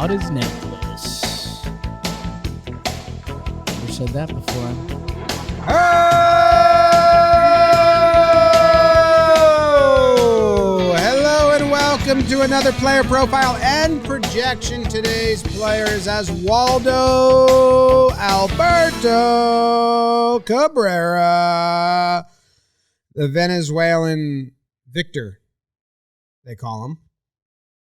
bought his necklace. Never said that before. Oh! Hello and welcome to another player profile and projection. Today's player is Oswaldo Alberto Cabrera, the Venezuelan Victor, they call him.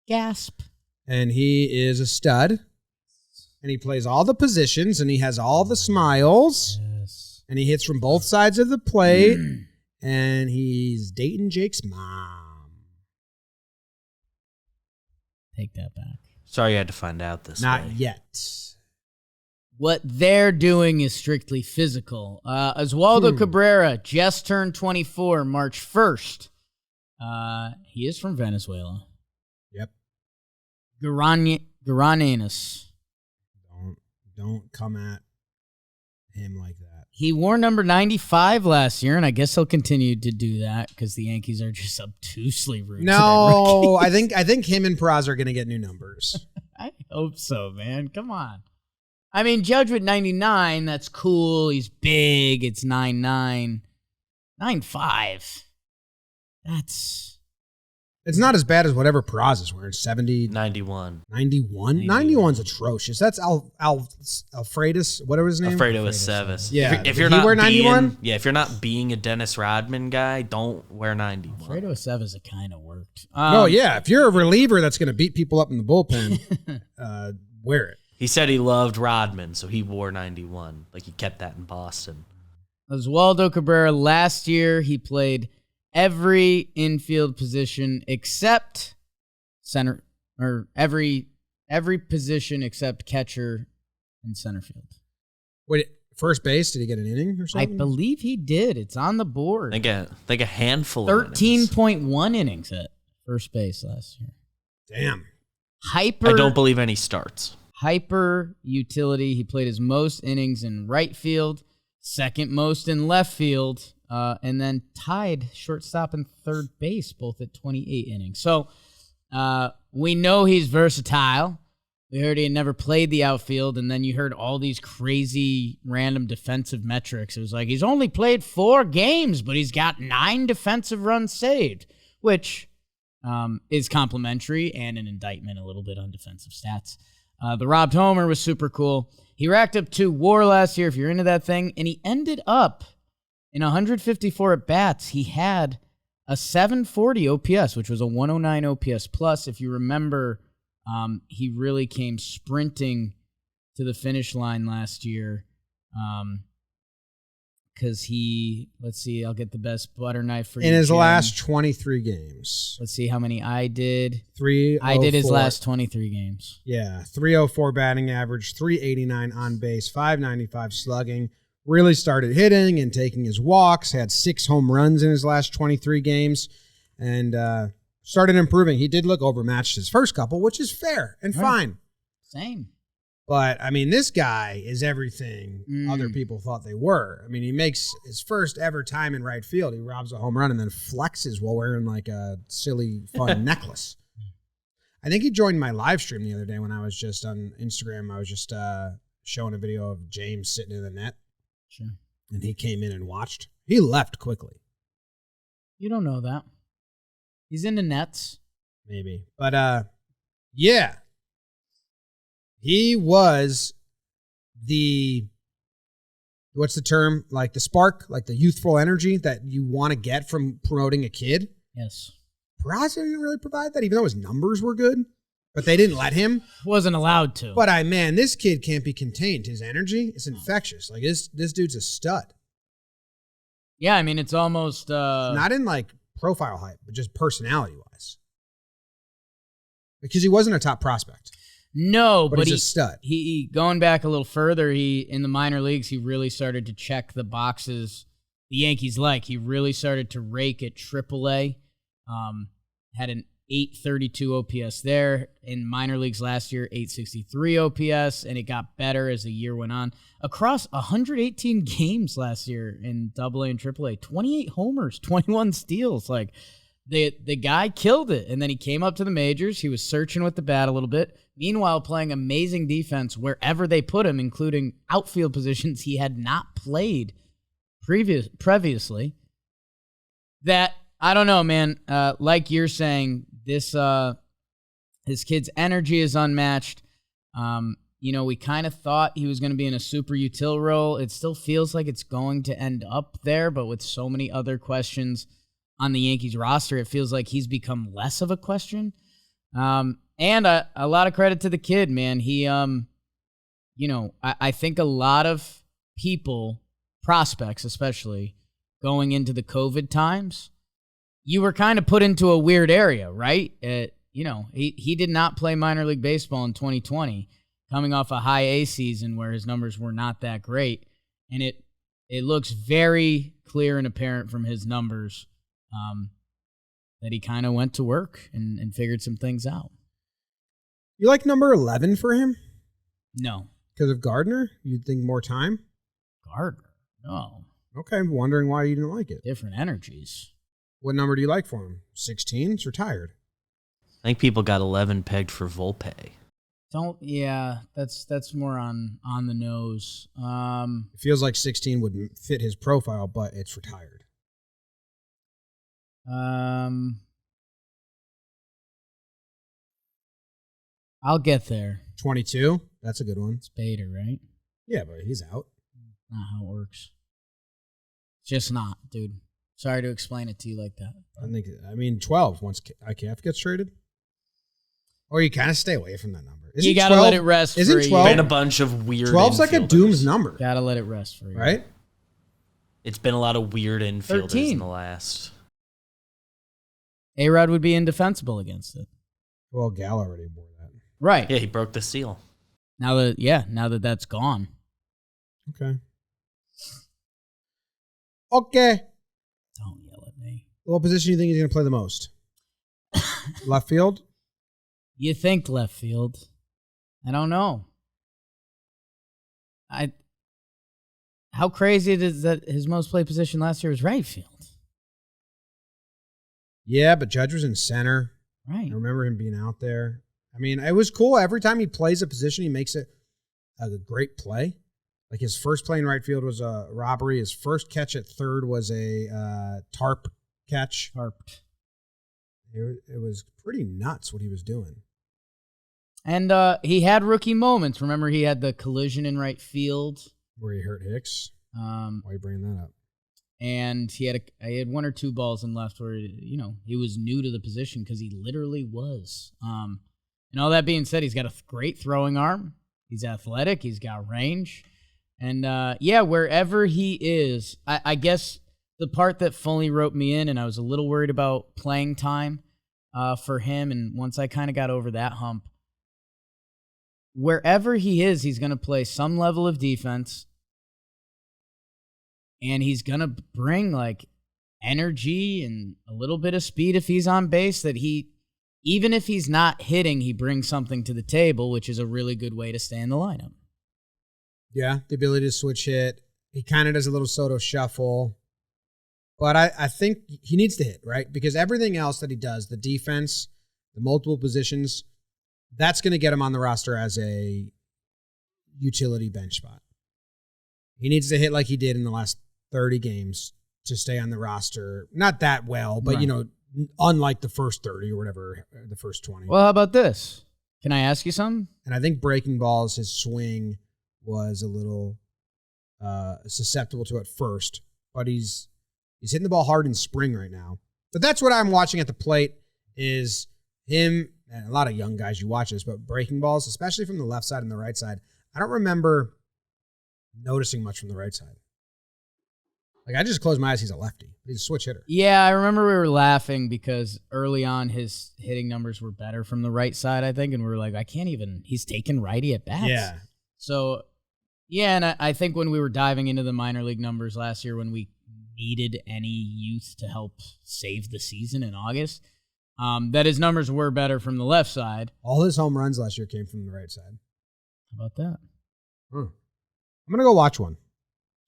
Gasp. And he is a stud. And he plays all the positions, and he has all the smiles. Yes. And he hits from both sides of the plate. And he's dating Jake's mom. Take that back. Sorry you had to find out this way. Not yet. What they're doing is strictly physical. Oswaldo Cabrera just turned 24 March 1st. He is from Venezuela. Yep. Guaranenas. Don't come at him like that. He wore number 95 last year, and I guess he'll continue to do that because the Yankees are just obtusely rude. No, I think him and Praz are going to get new numbers. I hope so, man. Come on. I mean, Judge with 99, that's cool. He's big. It's 9'9". 9'5". It's not as bad as whatever Praz is wearing. 70. 91. 91? 91's atrocious. That's Alfredus, whatever his name. Alfredo Aceves. Yeah. If you're Did he not wear 91? if you're not being a Dennis Rodman guy, don't wear 91. Alfredo Aceves, it kind of worked. Oh, yeah. If you're a reliever that's going to beat people up in the bullpen, wear it. He said he loved Rodman, so he wore 91. Like he kept that in Boston. Oswaldo Cabrera, last year, he played every infield position except center, or every position except catcher and center field. Wait, first base, did he get an inning or I something? believe he did. It's on the board. Like a handful of 13.1 innings at first base last year. Damn. I don't believe any starts. Hyper utility. He played his most innings in right field, second most in left field, and then tied shortstop and third base, both at 28 innings. So we know he's versatile. We heard he had never played the outfield, and then you heard all these crazy random defensive metrics. It was like he's only played 4 games, but he's got 9 defensive runs saved, which is complimentary and an indictment a little bit on defensive stats. The robbed homer was super cool. He racked up 2 WAR last year, if you're into that thing, and he ended up in 154 at-bats. He had a 740 OPS, which was a 109 OPS plus. If you remember, he really came sprinting to the finish line last year because let's see, I'll get the best butter knife for you. In his Jim. last 23 games. Let's see how many I did. 304. I did his last 23 games. Yeah, 304 batting average, 389 on base, 595 slugging. Really started hitting and taking his walks. Had 6 home runs in his last 23 games, and started improving. He did look overmatched his first couple, which is fair and fine. Same. But, I mean, this guy is everything other people thought they were. I mean, he makes his first ever time in right field. He robs a home run and then flexes while wearing like a silly, fun necklace. I think he joined my live stream the other day when I was just on Instagram. I was just showing a video of James sitting in the net. Sure. And he came in and watched. He left quickly. You don't know that. He's in the nets. Maybe. But, yeah. He was what's the term? Like the spark, like the youthful energy that you want to get from promoting a kid. Yes. Peraza didn't really provide that, even though his numbers were good. But they didn't let him. Wasn't allowed to. But this kid can't be contained. His energy is infectious. Like this dude's a stud. Yeah, I mean, it's almost... Not in like profile hype, but just personality-wise. Because he wasn't a top prospect. No, but he's a stud. He going back a little further, in the minor leagues, he really started to check the boxes the Yankees like. He really started to rake at AAA. Had an 832 OPS there. In minor leagues last year, 863 OPS, and it got better as the year went on. Across 118 games last year in AA and AAA, 28 homers, 21 steals. Like, the guy killed it, and then he came up to the majors. He was searching with the bat a little bit. Meanwhile, playing amazing defense wherever they put him, including outfield positions he had not played previously. That, I don't know, man. Like you're saying, this kid's energy is unmatched. We kind of thought he was going to be in a super util role. It still feels like it's going to end up there, but with so many other questions on the Yankees roster, it feels like he's become less of a question. And a lot of credit to the kid, man. He, I think a lot of people, prospects especially, going into the COVID times, you were kind of put into a weird area, right? He did not play minor league baseball in 2020, coming off a high A season where his numbers were not that great. And it looks very clear and apparent from his numbers that he kind of went to work and figured some things out. You like number 11 for him? No. Because of Gardner? You'd think more time? Gardner? No. Okay, I'm wondering why you didn't like it. Different energies. What number do you like for him? 16? It's retired. I think people got 11 pegged for Volpe. That's more on the nose. It feels like 16 would fit his profile, but it's retired. I'll get there. 22? That's a good one. It's Bader, right? Yeah, but he's out. Not how it works. Just not, dude. Sorry to explain it to you like that. 12 once IKF gets traded. Or you kind of stay away from that number. You got to let it rest. Isn't 12? Been a bunch of weird 12's like a Doom's number. Got to let it rest for you. Right? It's been a lot of weird infielders 13. in the last. A-Rod would be indefensible against it. Well, Gal already wore that. Right. Yeah, he broke the seal. Now that that's gone. Okay. Okay. Don't yell at me. What position do you think he's going to play the most? Left field? You think left field. I don't know. How crazy it is that his most played position last year was right field. Yeah, but Judge was in center. Right. I remember him being out there. I mean, it was cool. Every time he plays a position, he makes it a great play. Like his first play in right field was a robbery. His first catch at third was a tarp catch. Tarped. It was pretty nuts what he was doing. And he had rookie moments. Remember, he had the collision in right field. Where he hurt Hicks. Why are you bringing that up? And he had one or two balls in left where, he was new to the position because he literally was. And all that being said, he's got a great throwing arm. He's athletic. He's got range. And, wherever he is, I guess the part that fully wrote me in, and I was a little worried about playing time for him, and once I kind of got over that hump, wherever he is, he's going to play some level of defense, and he's going to bring, energy and a little bit of speed if he's on base, that even if he's not hitting, he brings something to the table, which is a really good way to stay in the lineup. Yeah, the ability to switch hit. He kind of does a little Soto shuffle. But I think he needs to hit, right? Because everything else that he does, the defense, the multiple positions, that's going to get him on the roster as a utility bench spot. He needs to hit like he did in the last 30 games to stay on the roster. Not that well, but, Right. Unlike the first 30 or whatever, the first 20. Well, how about this? Can I ask you something? And I think breaking balls, his swing was a little susceptible to at first, but he's hitting the ball hard in spring right now. But that's what I'm watching at the plate is him, and a lot of young guys, you watch this, but breaking balls, especially from the left side and the right side, I don't remember noticing much from the right side. I just closed my eyes, he's a lefty. He's a switch hitter. Yeah, I remember we were laughing because early on his hitting numbers were better from the right side, I think, and we were like, he's taking righty at bats. Yeah. So, yeah, and I think when we were diving into the minor league numbers last year when we needed any youth to help save the season in August, that his numbers were better from the left side. All his home runs last year came from the right side. How about that? I'm going to go watch one.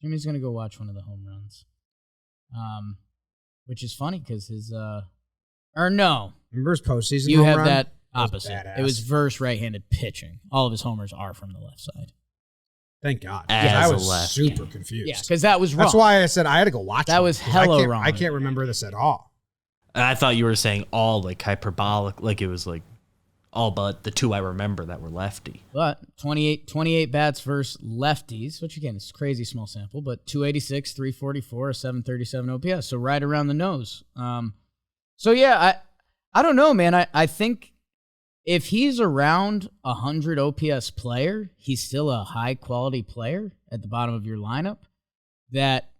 Jimmy's going to go watch one of the home runs, which is funny because his Or no. Remember his postseason You home have run? that That was opposite. badass. It was verse right-handed pitching. All of his homers are from the left side. Thank God. As I a was left. super confused. Yeah, because that was wrong. That's why I said I had to go watch That it, was 'cause hella wrong. I can't remember this at all. And I thought you were saying all like hyperbolic, like it was like all but the two I remember that were lefty. But 28 bats versus lefties, which again is a crazy small sample, but 286, 344, a 737 OPS. So right around the nose. So yeah, I don't know, man. I think if he's around 100 OPS player, he's still a high quality player at the bottom of your lineup. That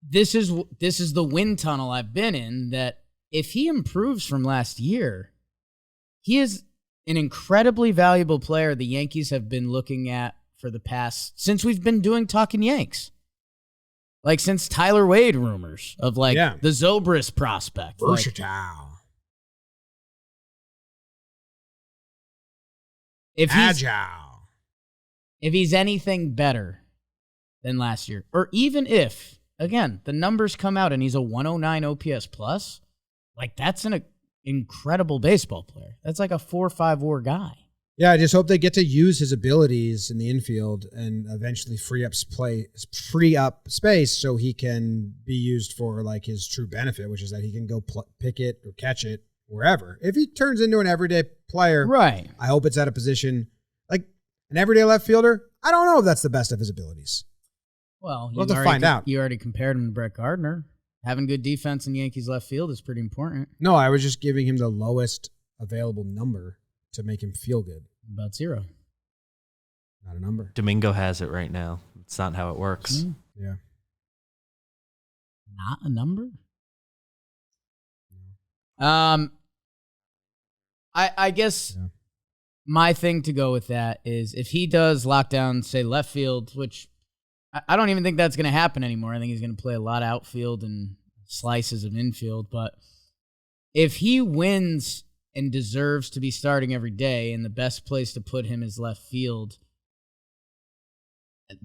this is the wind tunnel I've been in, that if he improves from last year, he is an incredibly valuable player the Yankees have been looking at for the past, since we've been doing Talkin' Yanks. Like since Tyler Wade rumors of the Zobrist prospect. Versatile. Agile. If he's anything better than last year, or even if, again, the numbers come out and he's a 109 OPS plus, like that's an incredible baseball player. That's like a 4-5 WAR guy. Yeah, I just hope they get to use his abilities in the infield and eventually free up space so he can be used for like his true benefit, which is that he can go pick it or catch it wherever. If he turns into an everyday player, right? I hope it's at a position like an everyday left fielder. I don't know if that's the best of his abilities. Well, we'll have to find out. You already compared him to Brett Gardner. Having good defense in Yankees left field is pretty important. No, I was just giving him the lowest available number to make him feel good. About 0. Not a number. Domingo has it right now. It's not how it works. Yeah. Not a number? I guess my thing to go with that is if he does lock down, say, left field, which I don't even think that's going to happen anymore. I think he's going to play a lot of outfield and slices of infield. But if he wins and deserves to be starting every day, and the best place to put him is left field,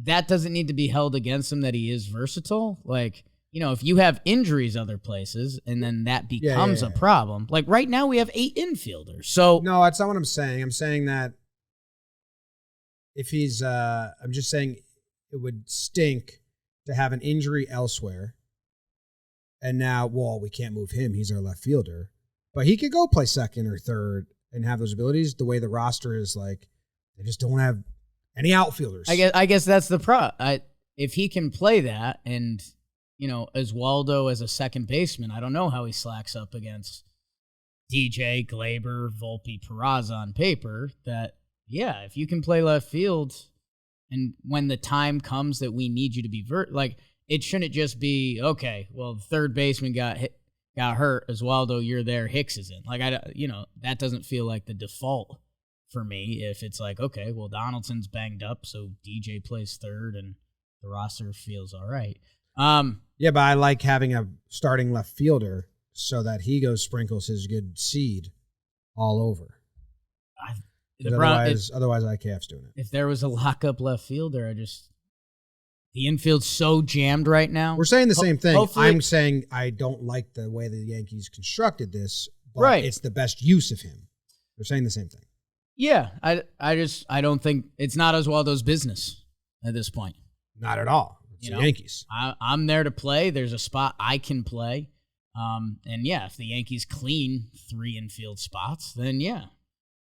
that doesn't need to be held against him that he is versatile. Like, you know, if you have injuries other places and then that becomes a problem. Like right now we have 8 infielders. So no, that's not what I'm saying. I'm saying that if he's I'm just saying it would stink to have an injury elsewhere. And now, well, we can't move him. He's our left fielder. But he could go play second or third and have those abilities. The way the roster is, like, they just don't have any outfielders. I guess that's the problem. If he can play that and, you know, Oswaldo as a second baseman, I don't know how he slacks up against DJ, Glaber, Volpe, Peraza on paper. That, yeah, if you can play left field and when the time comes that we need you to be like, it shouldn't just be, okay, well, the third baseman got hurt, Oswaldo, you're there, Hicks is in. Like, that doesn't feel like the default for me if it's like, okay, well, Donaldson's banged up, so DJ plays third and the roster feels all right. Yeah, but I like having a starting left fielder so that he sprinkles his good seed all over. Otherwise, IKF's doing it. If there was a lockup left fielder, the infield's so jammed right now. We're saying the same thing. I'm saying I don't like the way the Yankees constructed this, but it's the best use of him. They're saying the same thing. Yeah, I don't think it's not Oswaldo's business at this point. Not at all. It's the Yankees. I'm there to play. There's a spot I can play. And yeah, if the Yankees clean 3 infield spots, then yeah.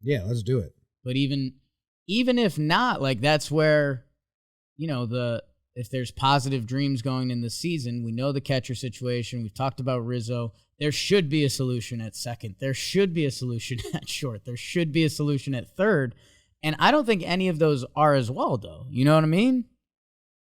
Yeah, let's do it. But even if not, like that's where, you know, if there's positive dreams going in the season, we know the catcher situation. We've talked about Rizzo. There should be a solution at second. There should be a solution at short. There should be a solution at third. And I don't think any of those are Oswaldo. You know what I mean?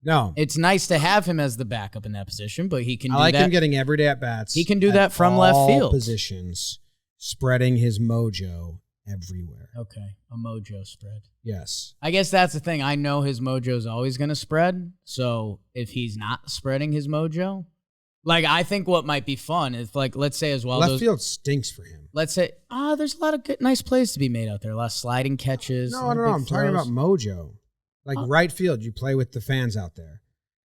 No. It's nice to have him as the backup in that position, but he can do that. I like him getting everyday at-bats. He can do that from left field. Positions, spreading his mojo everywhere. Okay, a mojo spread. Yes. I guess that's the thing. I know his mojo is always going to spread, so if he's not spreading his mojo, like I think what might be fun is like, let's say as well. Left field stinks for him. Let's say, there's a lot of good, nice plays to be made out there. A lot of sliding catches. No. I'm talking about mojo. Like right field, you play with the fans out there.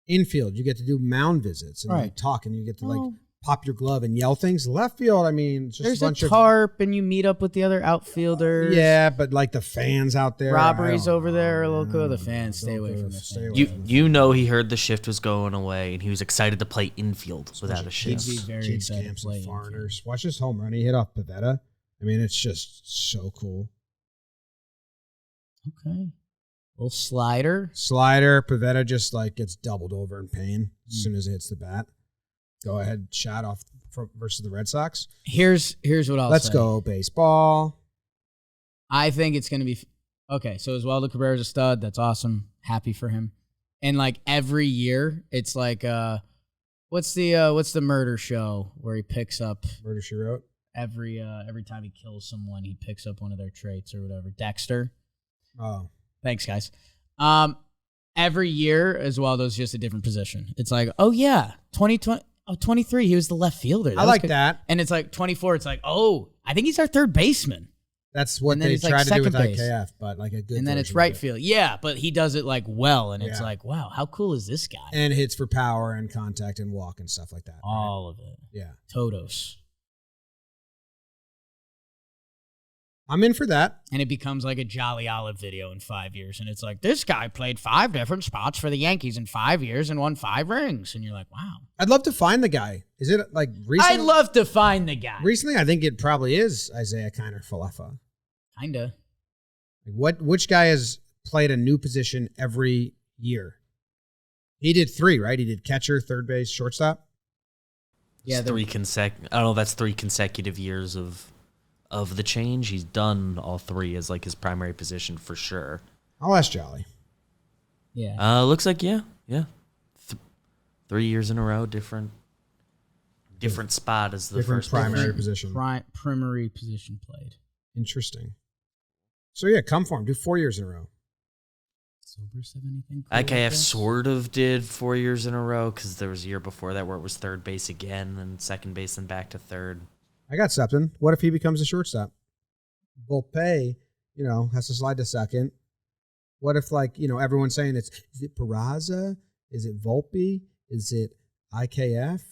Infield, you get to do mound visits and like talk, and you get to like pop your glove and yell things. Left field, I mean, it's just There's a bunch a tarp, and you meet up with the other outfielders. Yeah, but like the fans out there. Robberies over there are a little cool. The fans, stay away from the fans. You know he heard the shift was going away, and he was excited to play infield without a shift. He'd be very Kids excited camps to play and infield. foreigners. Watch this home run he hit off Pivetta. I mean, it's just so cool. Okay. Little slider. Pivetta just like gets doubled over in pain as Hmm. soon as it hits the bat. Go ahead, shot off versus the Red Sox. Here's what I'll say. Let's go baseball. I think it's going to be okay. So Oswaldo Cabrera's a stud. That's awesome. Happy for him. And like every year, it's like what's the murder show where he picks up Murder, She Wrote. every time he kills someone, he picks up one of their traits or whatever. Dexter. Oh, Thanks, guys. Every year, Oswaldo's just a different position. It's like, oh yeah, 2020. Oh, 23, he was the left fielder. I like that. And it's like 24, it's like, oh, I think he's our third baseman. That's what And then they he's like try to do with second base. IKF, but like a good. And then it's version right of it. field. Yeah, but he does it like well, and it's Yeah. like, wow, how cool is this guy? And hits for power and contact and walk and stuff like that. right? All of it. Yeah, Todos. I'm in for that. And it becomes like a Jolly Olive video in 5 years. And it's like, this guy played 5 different spots for the Yankees in 5 years and won 5 rings. And you're like, wow. I'd love to find the guy. Is it like recently? I'd love to find the guy. Recently, I think it probably is Isaiah Kiner Falefa. Kinda. Like which guy has played a new position every year? He did 3, right? He did catcher, third base, shortstop. Yeah, I don't know. That's 3 consecutive years of the change. He's done all 3 as like his primary position for sure. I'll ask Jolly. Yeah. Looks like yeah. 3 years in a row, different spot as the Different first primary position. position. Primary position played. Interesting. So yeah, come for him. Do 4 years in a row. Sobers have anything cool like IKF that? sort of did 4 years in a row because there was a year before that where it was third base again, and second base, and back to third. I got something. What if he becomes a shortstop? Volpe, has to slide to second. What if, everyone's saying is it Peraza? Is it Volpe? Is it IKF?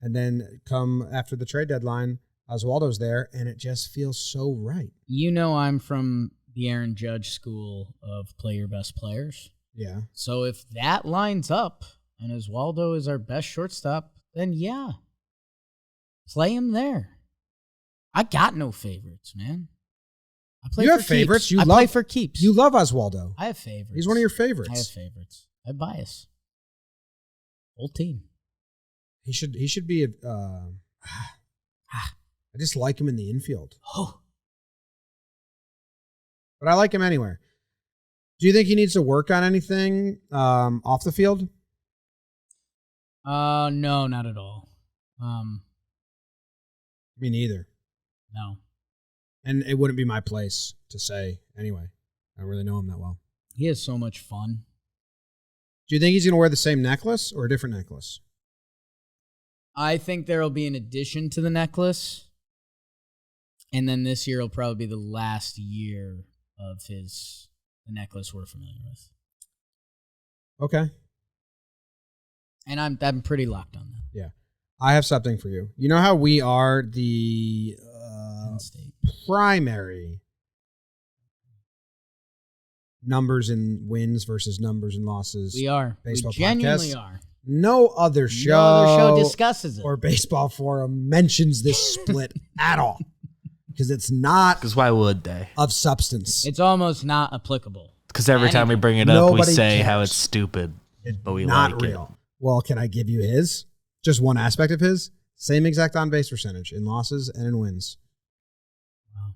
And then come after the trade deadline, Oswaldo's there, and it just feels so right. I'm from the Aaron Judge school of play your best players. Yeah. So if that lines up and Oswaldo is our best shortstop, then yeah, play him there. I got no favorites, man. I play You for have favorites. Keeps. I play for keeps. You love Oswaldo. I have favorites. He's one of your favorites. I have favorites. I have bias. Whole team. He should be I just like him in the infield. Oh, But I like him anywhere. Do you think he needs to work on anything off the field? no, not at all. Me neither. No. And it wouldn't be my place to say anyway. I don't really know him that well. He has so much fun. Do you think he's going to wear the same necklace or a different necklace? I think there will be an addition to the necklace. And then this year will probably be the last year of the necklace we're familiar with. Okay. And I'm pretty locked on that. Yeah. I have something for you. You know how we are the Penn State. primary numbers in wins versus numbers in losses? We are. Baseball We genuinely podcast. are. No other show, No other show discusses it. or baseball forum mentions this split at all because it's not Because why would they? of substance. It's almost not applicable. Because every time we bring it up, we Nobody say how cares. it's stupid, but we not like real. Well, can I give you his? Just one aspect of his. Same exact on base percentage in losses and in wins. Wow.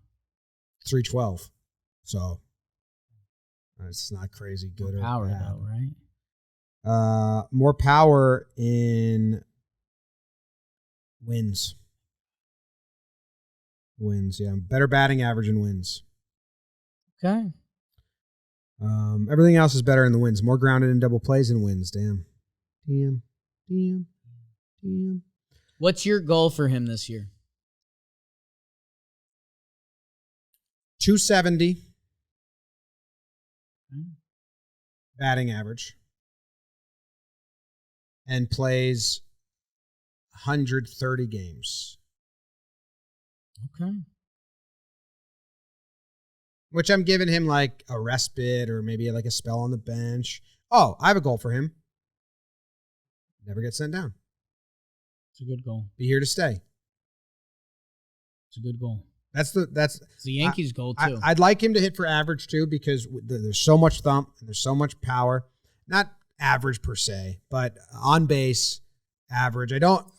312. So it's not crazy good or Power, bad. though, right? More power in wins. Wins, yeah. Better batting average in wins. Okay. Everything else is better in the wins. More grounded in double plays in wins. Damn. What's your goal for him this year? 270 batting average. And plays 130 games. Okay. Which I'm giving him like a respite or maybe like a spell on the bench. Oh, I have a goal for him. Never get sent down. It's a good goal. Be here to stay. It's a good goal. It's the Yankees' goal, too. I'd like him to hit for average, too, because there's so much thump and there's so much power. Not average per se, but on base, average.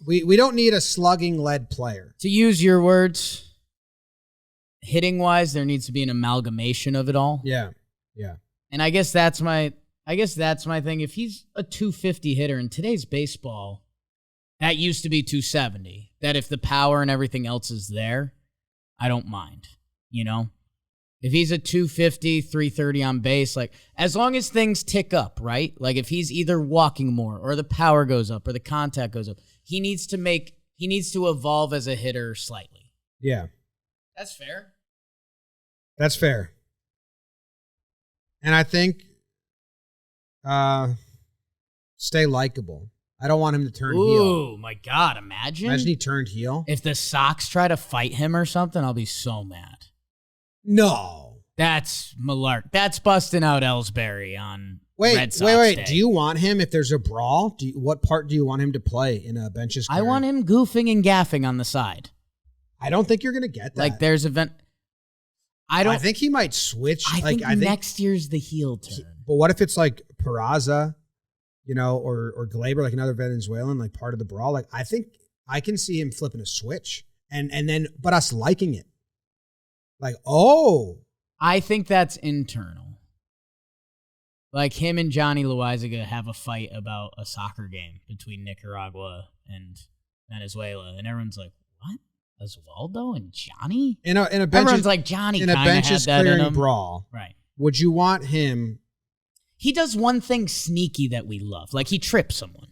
We don't need a slugging-led player. To use your words, hitting-wise, there needs to be an amalgamation of it all. Yeah. And I guess that's my thing. If he's a 250 hitter in today's baseball, that used to be 270. That if the power and everything else is there, I don't mind, you know? If he's a 250, 330 on base, like, as long as things tick up, right? Like, if he's either walking more or the power goes up or the contact goes up, he needs to evolve as a hitter slightly. Yeah. That's fair. That's fair. And I think stay likable. I don't want him to turn heel. Ooh, my God, imagine he turned heel. If the Sox try to fight him or something, I'll be so mad. No. That's malark. That's busting out Ellsbury on Red Sox Wait. Day. Do you want him, if there's a brawl, what part do you want him to play in a bench's I want him goofing and gaffing on the side. I don't think you're going to get that. Like, there's event. I think he might switch. I think next year's the heel turn. But what if it's like Peraza, you know, or Glaber, like another Venezuelan, like part of the brawl? Like, I think I can see him flipping a switch and then, but us liking it. Like, oh. I think that's internal. Like, him and Johnny Loaizaga have a fight about a soccer game between Nicaragua and Venezuela. And everyone's like, what? Oswaldo and Johnny? In a bench, everyone's like, Johnny in a bench's clearing brawl. Right. Would you want him? He does one thing sneaky that we love. Like, he trips someone.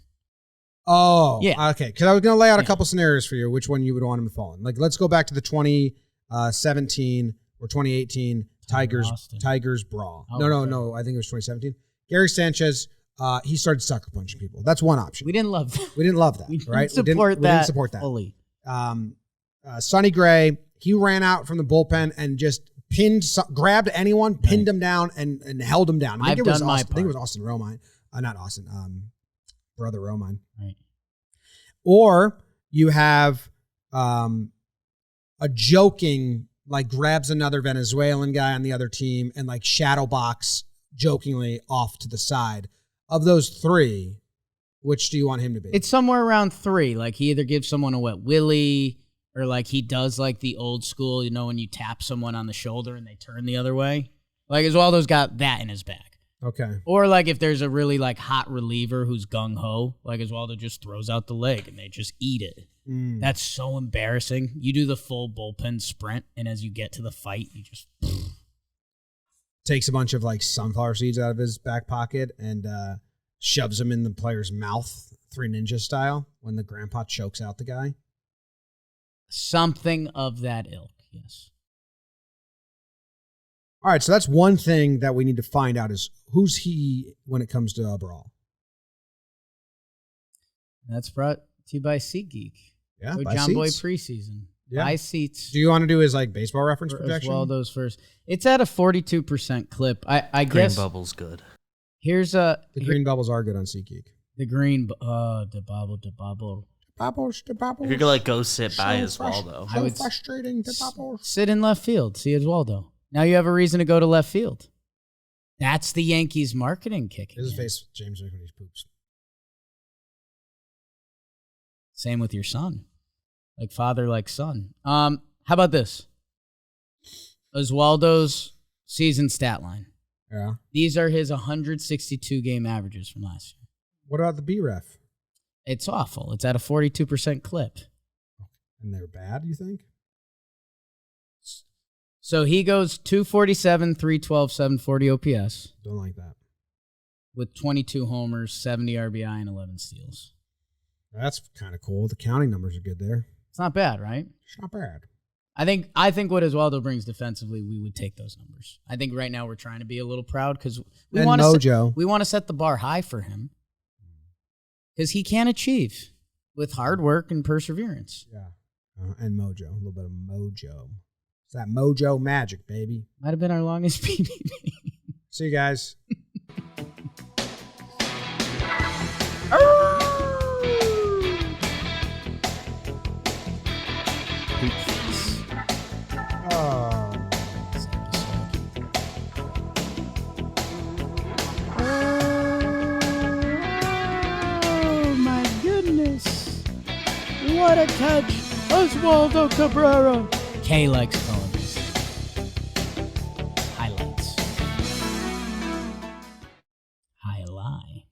Oh, yeah. Okay. Because I was going to lay out a couple scenarios for you, which one you would want him to fall in. Like, let's go back to the 2017 or 2018 Tigers brawl. No. I think it was 2017. Gary Sanchez, he started sucker punching people. That's one option. We didn't love that. We didn't love that, right? We didn't support that fully. Sonny Gray, he ran out from the bullpen and just grabbed anyone, pinned him down, and held him down. I think it was Austin Romine. Not Austin, brother Romine. Right. Or you have a joking, like, grabs another Venezuelan guy on the other team and, like, shadow box jokingly off to the side. Of those three, which do you want him to be? It's somewhere around 3. Like, he either gives someone a wet willy, or like he does like the old school, you know, when you tap someone on the shoulder and they turn the other way. Like, Oswaldo's got that in his bag. Okay. Or like if there's a really like hot reliever who's gung-ho, like Oswaldo just throws out the leg and they just eat it. That's so embarrassing. You do the full bullpen sprint, and as you get to the fight, you just takes a bunch of like sunflower seeds out of his back pocket and shoves them in the player's mouth, 3 Ninja style, when the grandpa chokes out the guy. Something of that ilk, yes. All right, so that's one thing that we need to find out is who's he when it comes to a brawl. That's brought to you by SeatGeek. Yeah, Go buy John seats. Boy preseason. Yeah. Buy seats. Do you want to do his like baseball reference projection? Oswaldo's first. It's at a 42% clip. I Green guess bubble's good. Here's the green bubbles are good on SeatGeek. The green, the bubble. Bubbles. You could like go sit by Oswaldo. I would frustrating to bubbles. Sit in left field. See Oswaldo. Now you have a reason to go to left field. That's the Yankees marketing kick. His face, James, when he poops. Same with your son. Like father, like son. How about this? Oswaldo's season stat line. Yeah. These are his 162 game averages from last year. What about the B-ref? It's awful. It's at a 42% clip. And they're bad, you think? So he goes 247, 312, 740 OPS. Don't like that. With 22 homers, 70 RBI, and 11 steals. That's kind of cool. The counting numbers are good there. It's not bad, right? It's not bad. I think what Oswaldo brings defensively, we would take those numbers. I think right now we're trying to be a little proud because we want to set the bar high for him because he can achieve. with hard work and perseverance. Yeah. And mojo. A little bit of mojo. It's that mojo magic, baby. Might have been our longest PPP. See you guys. Oh. Oh, my goodness. What a catch. Oswaldo Cabrera. K likes